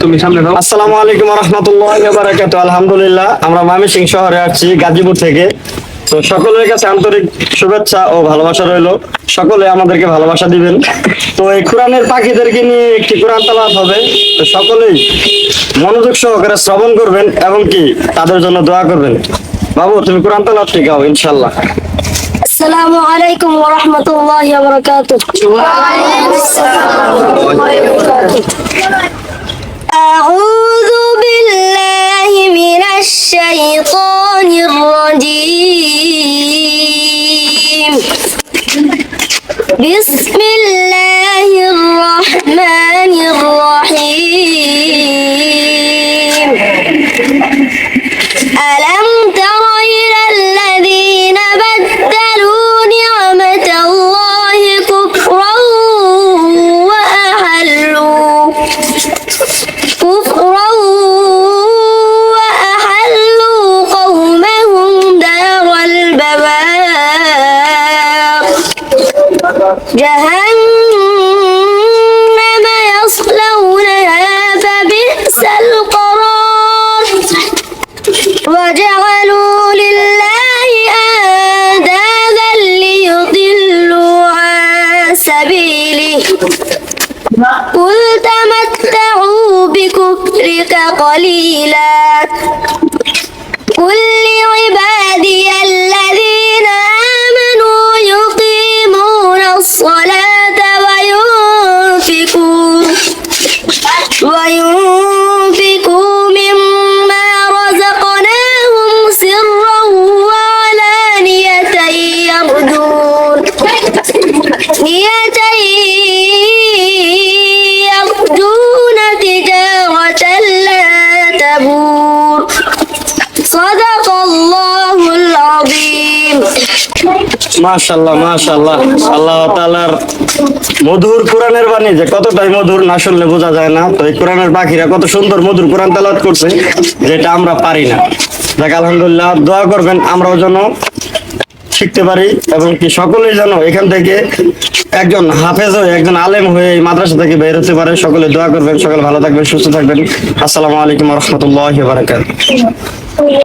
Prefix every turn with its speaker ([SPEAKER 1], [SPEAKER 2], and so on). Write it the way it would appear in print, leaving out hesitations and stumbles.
[SPEAKER 1] তুমি সামনে দাও।
[SPEAKER 2] আসসালামু আলাইকুম ওয়া রাহমাতুল্লাহি ওয়া বারাকাতুহু। আলহামদুলিল্লাহ, আমরা ময়মনসিংহ শহরে আসছি গাজীপুর থেকে। তো সকলের কাছে আন্তরিক শুভেচ্ছা ও ভালোবাসা রইল। সকলে আমাদেরকে ভালোবাসা দিবেন। তো এই কোরআনের পাখিদেরকে নিয়ে একটি কোরআন তেলাওয়াত হবে। তো সকলেই মনোযোগ সহকারে শ্রবণ করবেন এবং কি তাদের জন্য দোয়া করবেন। বাবু, তুমি কোরআন তেলাওয়াত গাও ইনশাআল্লাহ।
[SPEAKER 3] আসসালামু আলাইকুম ওয়া রাহমাতুল্লাহি ওয়া বারাকাতুহু। আউযু বিল্লাহি মিনাশ শাইতানির রাজীম। বিসমিল্লাহির রাহমানির রাহিম। ألم تر إلى الذين بدلوا نعمة الله كفرا وأحلوا قومهم دار البوار جهنم يصلونها فبئس القرار وجعلوا لله أندادا ليضلوا عن سبيله قل تمتعوا بكفرك قليلا قل لعبادي الذين آمنوا يقيمون الصلاة وينفقوا مما رزقناهم سرا وعلانية يرجون تجارة لا تبور صدق الله العظيم.
[SPEAKER 2] মাশাআল্লাহ মাশাআল্লাহ। আল্লাহ তাআলার মধুর কোরআনের বাণী যে কতটাই মধুর না শুনলে বোঝা যায় না। তো এই কোরআনের পাখিরা কত সুন্দর মধুর কোরআন তেলাওয়াত করছে, যেটা আমরা পারি না। দেখ, আলহামদুলিল্লাহ, দোয়া করবেন আমরাও যেন শিখতে পারি এবং কি সকলেই যেন এখান থেকে একজন হাফেজ হয়ে একজন আলেম হয়ে এই মাদ্রাসা থেকে বের হতে পারে। সকলে দোয়া করবেন। সকলে ভালো থাকবেন, সুস্থ থাকবেন। আসসালামু আলাইকুম ওয়া রাহমাতুল্লাহি ওয়া বারাকাতুহু।